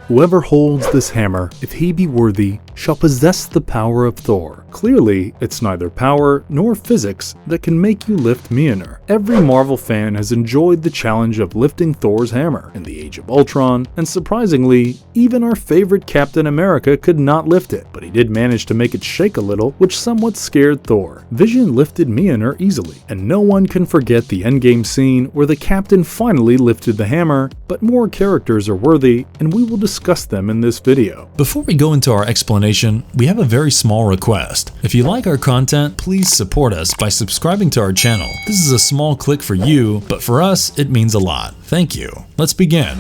"Whoever holds this hammer, if he be worthy, shall possess the power of Thor." Clearly, it's neither power nor physics that can make you lift Mjolnir. Every Marvel fan has enjoyed the challenge of lifting Thor's hammer in the Age of Ultron, and surprisingly, even our favorite Captain America could not lift it, but he did manage to make it shake a little, which somewhat scared Thor. Vision lifted Mjolnir easily, and no one can forget the endgame scene where the Captain finally lifted the hammer, but more characters are worthy, and we will discuss them in this video. Before we go into our explanation, we have a very small request. If you like our content, please support us by subscribing to our channel. This is a small click for you, but for us, it means a lot. Thank you. Let's begin.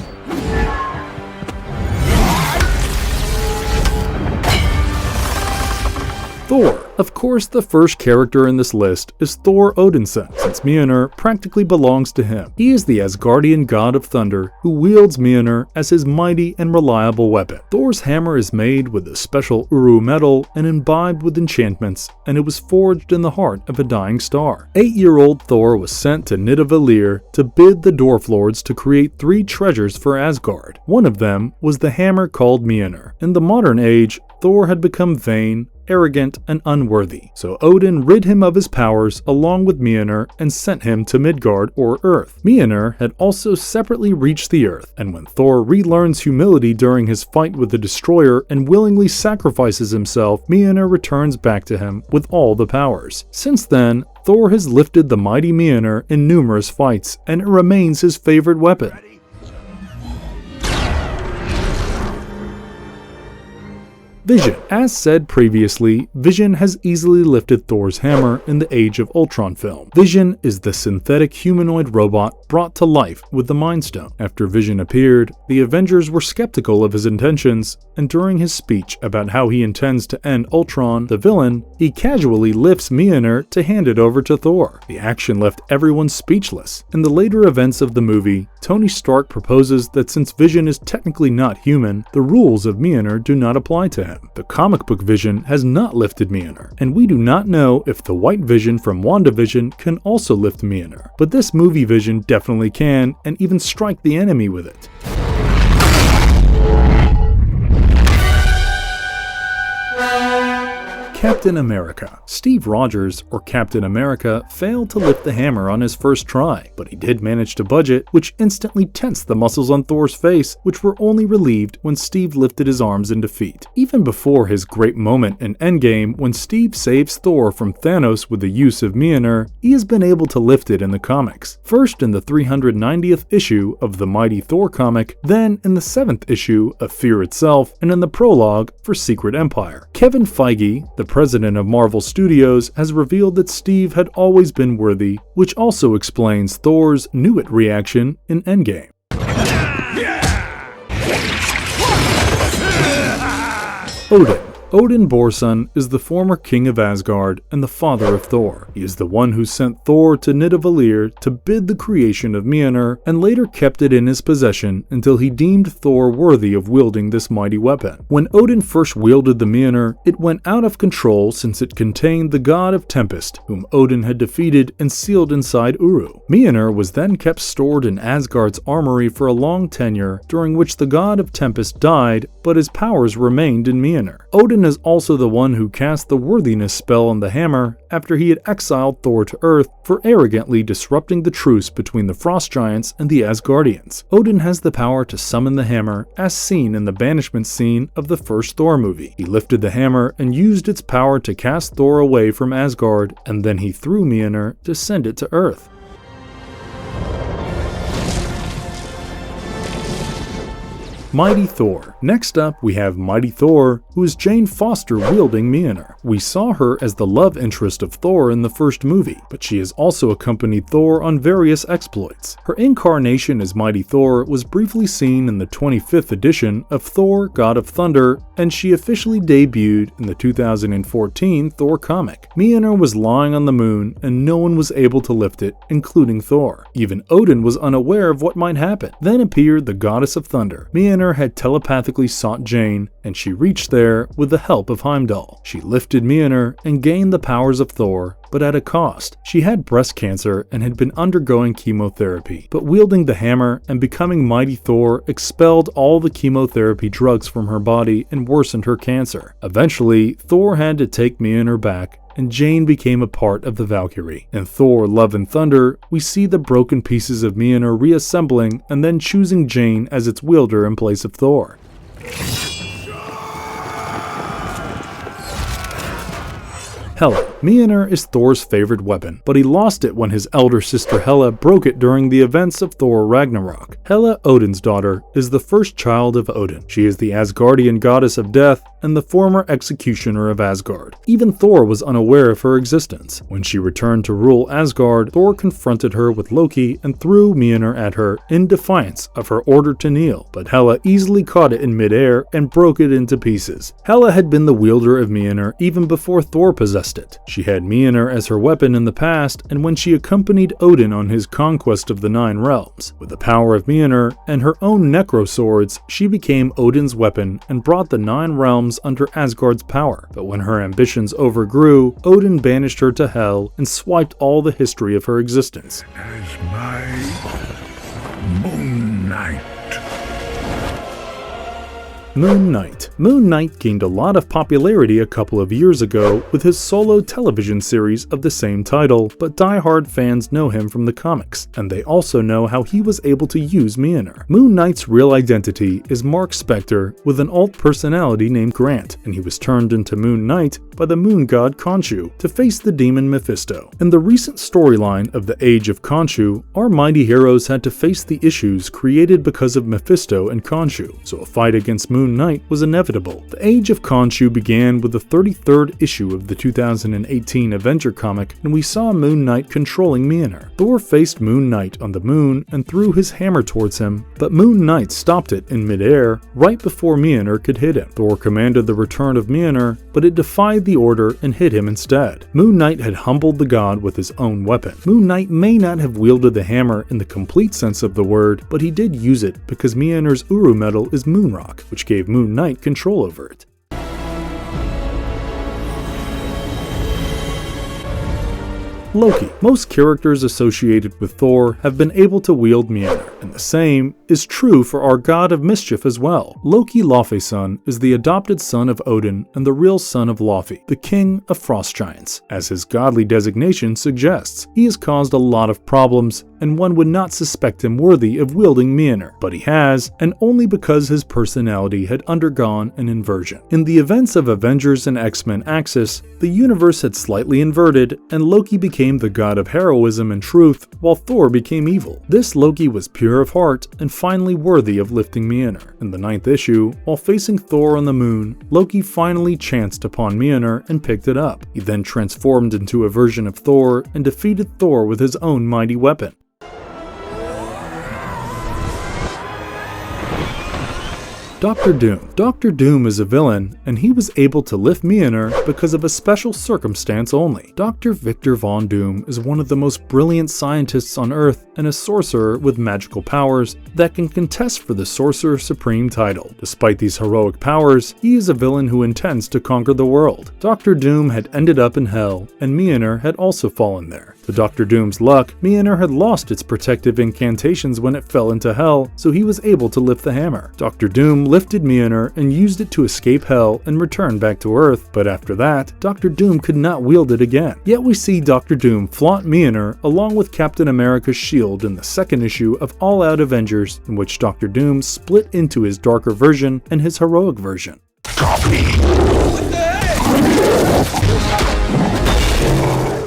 Thor. Of course, the first character in this list is Thor Odinson, since Mjolnir practically belongs to him. He is the Asgardian god of thunder who wields Mjolnir as his mighty and reliable weapon. Thor's hammer is made with a special Uru metal and imbibed with enchantments, and it was forged in the heart of a dying star. 8-year-old Thor was sent to Nidavellir to bid the Dwarf Lords to create 3 treasures for Asgard. One of them was the hammer called Mjolnir. In the modern age, Thor had become vain, arrogant, and unworthy, so Odin rid him of his powers along with Mjolnir and sent him to Midgard or Earth. Mjolnir had also separately reached the Earth, and when Thor relearns humility during his fight with the Destroyer and willingly sacrifices himself, Mjolnir returns back to him with all the powers. Since then, Thor has lifted the mighty Mjolnir in numerous fights, and it remains his favorite weapon. Vision. As said previously, Vision has easily lifted Thor's hammer in the Age of Ultron film. Vision is the synthetic humanoid robot brought to life with the Mind Stone. After Vision appeared, the Avengers were skeptical of his intentions, and during his speech about how he intends to end Ultron, the villain, he casually lifts Mjolnir to hand it over to Thor. The action left everyone speechless. In the later events of the movie, Tony Stark proposes that since Vision is technically not human, the rules of Mjolnir do not apply to him. The comic book Vision has not lifted Mjolnir, and we do not know if the White Vision from WandaVision can also lift Mjolnir, but this movie Vision definitely can, and even strike the enemy with it. Captain America. Steve Rogers, or Captain America, failed to lift the hammer on his first try, but he did manage to budge it, which instantly tensed the muscles on Thor's face, which were only relieved when Steve lifted his arms in defeat. Even before his great moment in Endgame, when Steve saves Thor from Thanos with the use of Mjolnir, he has been able to lift it in the comics. First in the 390th issue of the Mighty Thor comic, then in the 7th issue of Fear Itself, and in the prologue for Secret Empire. Kevin Feige, the president of Marvel Studios, has revealed that Steve had always been worthy, which also explains Thor's "knew it" reaction in Endgame. Odin. Odin Borson is the former king of Asgard and the father of Thor. He is the one who sent Thor to Nidavellir to bid the creation of Mjolnir and later kept it in his possession until he deemed Thor worthy of wielding this mighty weapon. When Odin first wielded the Mjolnir, it went out of control since it contained the god of Tempest, whom Odin had defeated and sealed inside Uru. Mjolnir was then kept stored in Asgard's armory for a long tenure, during which the god of Tempest died, but his powers remained in Mjolnir. Odin is also the one who cast the worthiness spell on the hammer after he had exiled Thor to Earth for arrogantly disrupting the truce between the Frost Giants and the Asgardians. Odin has the power to summon the hammer, as seen in the banishment scene of the first Thor movie. He lifted the hammer and used its power to cast Thor away from Asgard, and then he threw Mjolnir to send it to Earth. Mighty Thor. Next up, we have Mighty Thor, who is Jane Foster wielding Mjolnir. We saw her as the love interest of Thor in the first movie, but she has also accompanied Thor on various exploits. Her incarnation as Mighty Thor was briefly seen in the 25th edition of Thor, God of Thunder, and she officially debuted in the 2014 Thor comic. Mjolnir was lying on the moon, and no one was able to lift it, including Thor. Even Odin was unaware of what might happen. Then appeared the Goddess of Thunder. Mjolnir had telepathically sought Jane, and she reached there with the help of Heimdall. She lifted Mjolnir and gained the powers of Thor, but at a cost. She had breast cancer and had been undergoing chemotherapy, but wielding the hammer and becoming Mighty Thor expelled all the chemotherapy drugs from her body and worsened her cancer. Eventually, Thor had to take Mjolnir back, and Jane became a part of the Valkyrie. In Thor: Love and Thunder, we see the broken pieces of Mjolnir reassembling and then choosing Jane as its wielder in place of Thor. Hela. Mjolnir is Thor's favorite weapon, but he lost it when his elder sister Hela broke it during the events of Thor Ragnarok. Hela, Odin's daughter, is the first child of Odin. She is the Asgardian goddess of death and the former executioner of Asgard. Even Thor was unaware of her existence. When she returned to rule Asgard, Thor confronted her with Loki and threw Mjolnir at her in defiance of her order to kneel, but Hela easily caught it in midair and broke it into pieces. Hela had been the wielder of Mjolnir even before Thor possessed it. She had Mjolnir as her weapon in the past, and when she accompanied Odin on his conquest of the Nine Realms. With the power of Mjolnir and her own necro swords, she became Odin's weapon and brought the Nine Realms under Asgard's power. But when her ambitions overgrew, Odin banished her to Hell and swiped all the history of her existence. As my Moon Knight. Moon Knight. Moon Knight gained a lot of popularity a couple of years ago with his solo television series of the same title, but die-hard fans know him from the comics, and they also know how he was able to use Mjolnir. Moon Knight's real identity is Mark Spector with an alt personality named Grant, and he was turned into Moon Knight by the moon god Khonshu to face the demon Mephisto. In the recent storyline of the Age of Khonshu, our mighty heroes had to face the issues created because of Mephisto and Khonshu, so a fight against Moon Knight was inevitable. The Age of Khonshu began with the 33rd issue of the 2018 Avenger comic, and we saw Moon Knight controlling Mjolnir. Thor faced Moon Knight on the moon and threw his hammer towards him, but Moon Knight stopped it in midair right before Mjolnir could hit him. Thor commanded the return of Mjolnir, but it defied the order and hit him instead. Moon Knight had humbled the god with his own weapon. Moon Knight may not have wielded the hammer in the complete sense of the word, but he did use it because Mjolnir's Uru metal is moon rock, which gave Moon Knight control over it. Loki. Most characters associated with Thor have been able to wield Mjolnir, and the same is true for our god of mischief as well. Loki Laufeyson is the adopted son of Odin and the real son of Laufey, the king of frost giants. As his godly designation suggests, he has caused a lot of problems, and one would not suspect him worthy of wielding Mjolnir, but he has, and only because his personality had undergone an inversion. In the events of Avengers and X-Men Axis, the universe had slightly inverted, and Loki became the god of heroism and truth, while Thor became evil. This Loki was pure of heart and finally worthy of lifting Mjolnir. In the 9th issue, while facing Thor on the moon, Loki finally chanced upon Mjolnir and picked it up. He then transformed into a version of Thor and defeated Thor with his own mighty weapon. Dr. Doom. Dr. Doom is a villain, and he was able to lift Mjolnir because of a special circumstance only. Dr. Victor Von Doom is one of the most brilliant scientists on Earth and a sorcerer with magical powers that can contest for the Sorcerer Supreme title. Despite these heroic powers, he is a villain who intends to conquer the world. Dr. Doom had ended up in Hell, and Mjolnir had also fallen there. To Dr. Doom's luck, Mjolnir had lost its protective incantations when it fell into Hell, so he was able to lift the hammer. Dr. Doom lifted Mjolnir and used it to escape Hell and return back to Earth, but after that, Dr. Doom could not wield it again. Yet we see Dr. Doom flaunt Mjolnir along with Captain America's shield in the 2nd issue of All Out Avengers, in which Dr. Doom split into his darker version and his heroic version.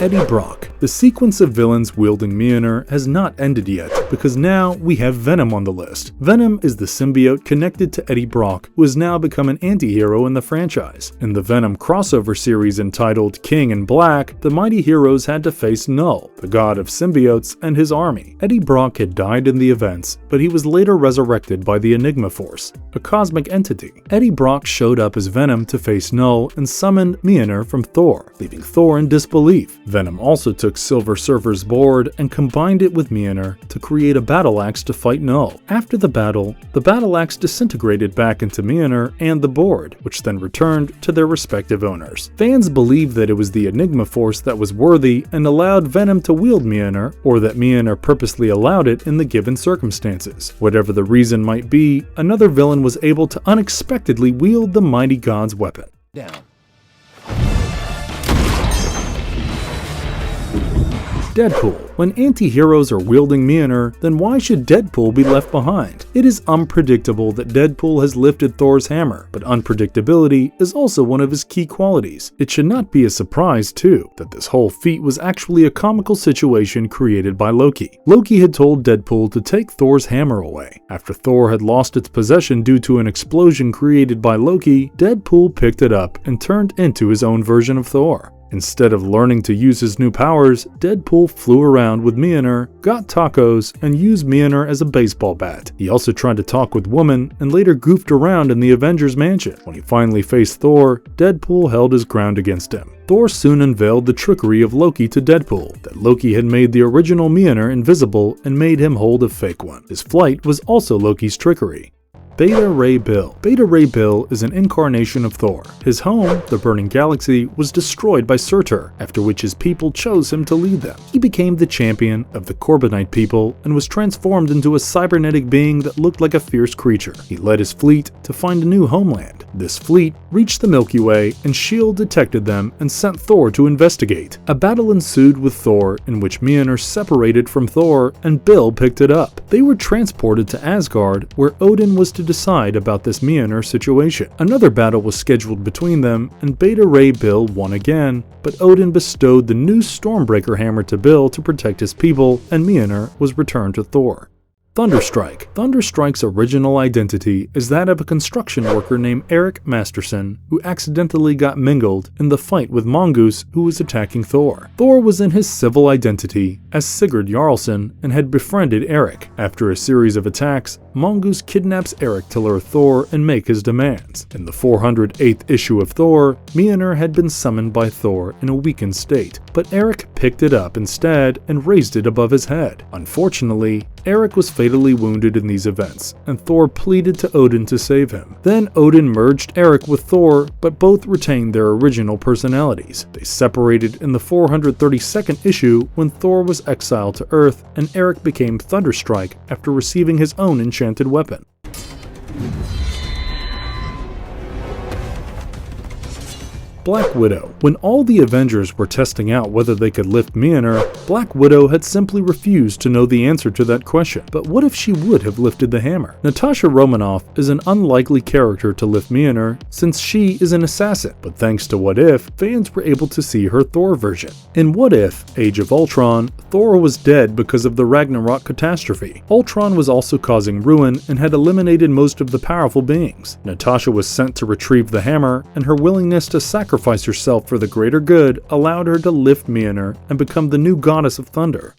Eddie Brock. The sequence of villains wielding Mjolnir has not ended yet, because now we have Venom on the list. Venom is the symbiote connected to Eddie Brock, who has now become an anti-hero in the franchise. In the Venom crossover series entitled King in Black, the mighty heroes had to face Null, the god of symbiotes, and his army. Eddie Brock had died in the events, but he was later resurrected by the Enigma Force, a cosmic entity. Eddie Brock showed up as Venom to face Null and summoned Mjolnir from Thor, leaving Thor in disbelief. Venom also took Silver Surfer's board and combined it with Mjolnir to create a battle axe to fight Null. After the battle axe disintegrated back into Mjolnir and the board, which then returned to their respective owners. Fans believed that it was the Enigma Force that was worthy and allowed Venom to wield Mjolnir, or that Mjolnir purposely allowed it in the given circumstances. Whatever the reason might be, another villain was able to unexpectedly wield the mighty god's weapon. Deadpool. When anti-heroes are wielding Mjolnir, then why should Deadpool be left behind? It is unpredictable that Deadpool has lifted Thor's hammer, but unpredictability is also one of his key qualities. It should not be a surprise, too, that this whole feat was actually a comical situation created by Loki. Loki had told Deadpool to take Thor's hammer away. After Thor had lost its possession due to an explosion created by Loki, Deadpool picked it up and turned into his own version of Thor. Instead of learning to use his new powers, Deadpool flew around with Mjolnir, got tacos, and used Mjolnir as a baseball bat. He also tried to talk with women and later goofed around in the Avengers mansion. When he finally faced Thor, Deadpool held his ground against him. Thor soon unveiled the trickery of Loki to Deadpool, that Loki had made the original Mjolnir invisible and made him hold a fake one. His flight was also Loki's trickery. Beta Ray Bill. Beta Ray Bill is an incarnation of Thor. His home, the Burning Galaxy, was destroyed by Surtur, after which his people chose him to lead them. He became the champion of the Corbinite people and was transformed into a cybernetic being that looked like a fierce creature. He led his fleet to find a new homeland. This fleet reached the Milky Way, and S.H.I.E.L.D. detected them and sent Thor to investigate. A battle ensued with Thor, in which Mjolnir separated from Thor and Bill picked it up. They were transported to Asgard, where Odin was to decide about this Mjolnir situation. Another battle was scheduled between them, and Beta Ray Bill won again, but Odin bestowed the new Stormbreaker hammer to Bill to protect his people, and Mjolnir was returned to Thor. Thunderstrike. Thunderstrike's original identity is that of a construction worker named Eric Masterson, who accidentally got mingled in the fight with Mongoose, who was attacking Thor. Thor was in his civil identity as Sigurd Jarlsson and had befriended Eric. After a series of attacks, Mongoose kidnaps Eric to lure Thor and make his demands. In the 408th issue of Thor, Mjolnir had been summoned by Thor in a weakened state, but Eric picked it up instead and raised it above his head. Unfortunately, Eric was fatally wounded in these events, and Thor pleaded to Odin to save him. Then Odin merged Eric with Thor, but both retained their original personalities. They separated in the 432nd issue when Thor was exiled to Earth, and Eric became Thunderstrike after receiving his own enchanted weapon. Black Widow. When all the Avengers were testing out whether they could lift Mjolnir, Black Widow had simply refused to know the answer to that question. But what if she would have lifted the hammer? Natasha Romanoff is an unlikely character to lift Mjolnir since she is an assassin, but thanks to What If, fans were able to see her Thor version. In What If, Age of Ultron, Thor was dead because of the Ragnarok catastrophe. Ultron was also causing ruin and had eliminated most of the powerful beings. Natasha was sent to retrieve the hammer, and her willingness to sacrifice herself for the greater good allowed her to lift Mjolnir and become the new goddess of thunder.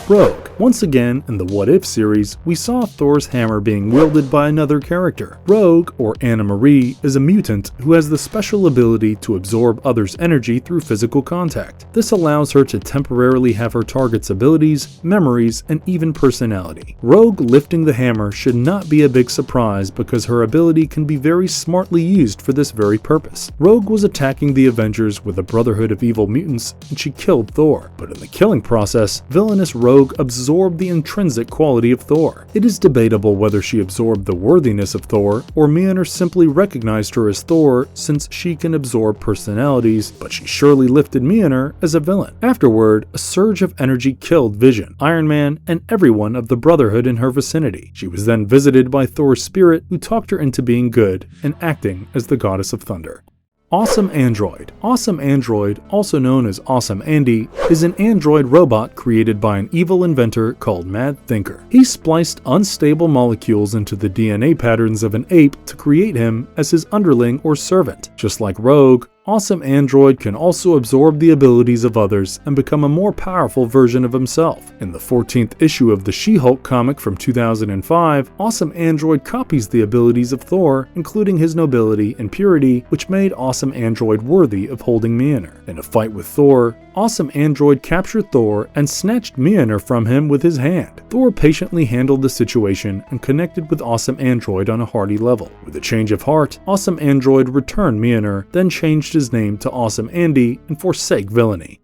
Rogue. Once again, in the What If series, we saw Thor's hammer being wielded by another character. Rogue, or Anna Marie, is a mutant who has the special ability to absorb others' energy through physical contact. This allows her to temporarily have her target's abilities, memories, and even personality. Rogue lifting the hammer should not be a big surprise because her ability can be very smartly used for this very purpose. Rogue was attacking the Avengers with a brotherhood of evil mutants, and she killed Thor. But in the killing process, villainous Rogue absorbed the intrinsic quality of Thor. It is debatable whether she absorbed the worthiness of Thor, or Mjolnir simply recognized her as Thor since she can absorb personalities, but she surely lifted Mjolnir as a villain. Afterward, a surge of energy killed Vision, Iron Man, and everyone of the Brotherhood in her vicinity. She was then visited by Thor's spirit, who talked her into being good and acting as the goddess of thunder. Awesome Android. Awesome Android, also known as Awesome Andy, is an android robot created by an evil inventor called Mad Thinker. He spliced unstable molecules into the DNA patterns of an ape to create him as his underling or servant. Just like Rogue, Awesome Android can also absorb the abilities of others and become a more powerful version of himself. In the 14th issue of the She-Hulk comic from 2005, Awesome Android copies the abilities of Thor, including his nobility and purity, which made Awesome Android worthy of holding Mjolnir. In a fight with Thor, Awesome Android captured Thor and snatched Mjolnir from him with his hand. Thor patiently handled the situation and connected with Awesome Android on a hearty level. With a change of heart, Awesome Android returned Mjolnir, then changed his name to Awesome Andy and forsake villainy.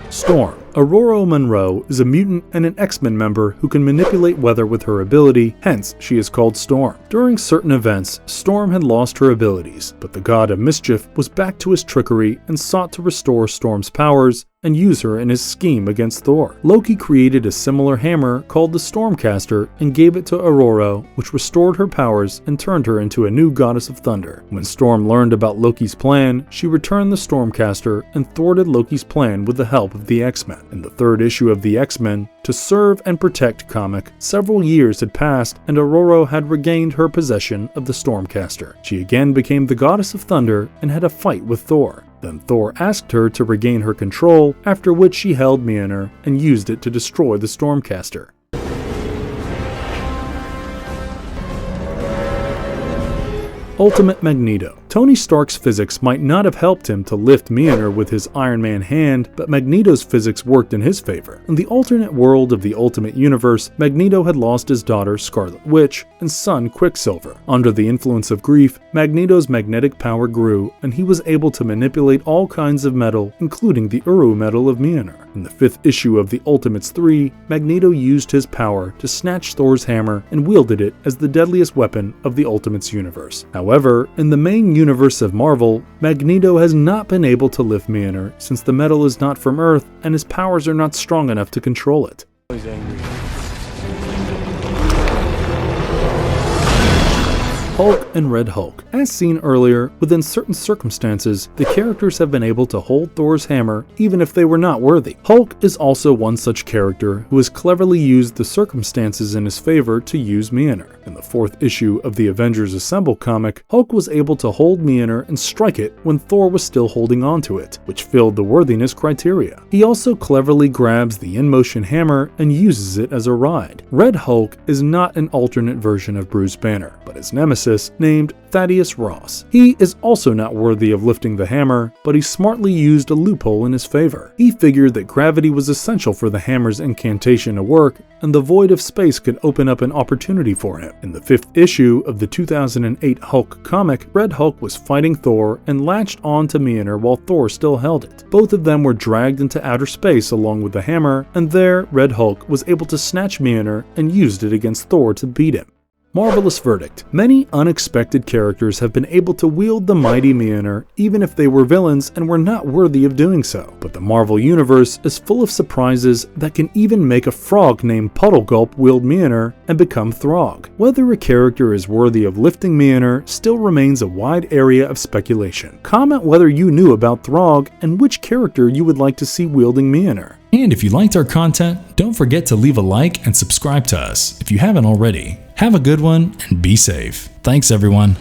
Storm. Aurora Monroe is a mutant and an X-Men member who can manipulate weather with her ability, hence she is called Storm. During certain events, Storm had lost her abilities, but the god of mischief was back to his trickery and sought to restore Storm's powers and use her in his scheme against Thor. Loki created a similar hammer called the Stormcaster and gave it to Aurora, which restored her powers and turned her into a new goddess of thunder. When Storm learned about Loki's plan, she returned the Stormcaster and thwarted Loki's plan with the help of the X-Men. In the 3rd issue of the X-Men To Serve and Protect comic, several years had passed and Aurora had regained her possession of the Stormcaster. She again became the goddess of thunder and had a fight with Thor. Then Thor asked her to regain her control, after which she held Mjolnir and used it to destroy the Stormcaster. Ultimate Magneto. Tony Stark's physics might not have helped him to lift Mjolnir with his Iron Man hand, but Magneto's physics worked in his favor. In the alternate world of the Ultimate Universe, Magneto had lost his daughter Scarlet Witch and son Quicksilver. Under the influence of grief, Magneto's magnetic power grew, and he was able to manipulate all kinds of metal, including the Uru metal of Mjolnir. In the 5th issue of the Ultimates 3, Magneto used his power to snatch Thor's hammer and wielded it as the deadliest weapon of the Ultimates universe. However, in the main universe of Marvel, Magneto has not been able to lift Mjolnir since the metal is not from Earth and his powers are not strong enough to control it. He's angry. Hulk and Red Hulk. As seen earlier, within certain circumstances, the characters have been able to hold Thor's hammer even if they were not worthy. Hulk is also one such character who has cleverly used the circumstances in his favor to use Mjolnir. In the 4th issue of the Avengers Assemble comic, Hulk was able to hold Mjolnir and strike it when Thor was still holding onto it, which filled the worthiness criteria. He also cleverly grabs the in-motion hammer and uses it as a ride. Red Hulk is not an alternate version of Bruce Banner, but his nemesis named Thaddeus Ross. He is also not worthy of lifting the hammer, but he smartly used a loophole in his favor. He figured that gravity was essential for the hammer's incantation to work, and the void of space could open up an opportunity for him. In the 5th issue of the 2008 Hulk comic, Red Hulk was fighting Thor and latched on to Mjolnir while Thor still held it. Both of them were dragged into outer space along with the hammer, and there Red Hulk was able to snatch Mjolnir and used it against Thor to beat him. Marvelous verdict. Many unexpected characters have been able to wield the mighty Mjolnir even if they were villains and were not worthy of doing so. But the Marvel Universe is full of surprises that can even make a frog named Puddlegulp wield Mjolnir and become Throg. Whether a character is worthy of lifting Mjolnir still remains a wide area of speculation. Comment whether you knew about Throg and which character you would like to see wielding Mjolnir. And if you liked our content, don't forget to leave a like and subscribe to us if you haven't already. Have a good one and be safe. Thanks everyone.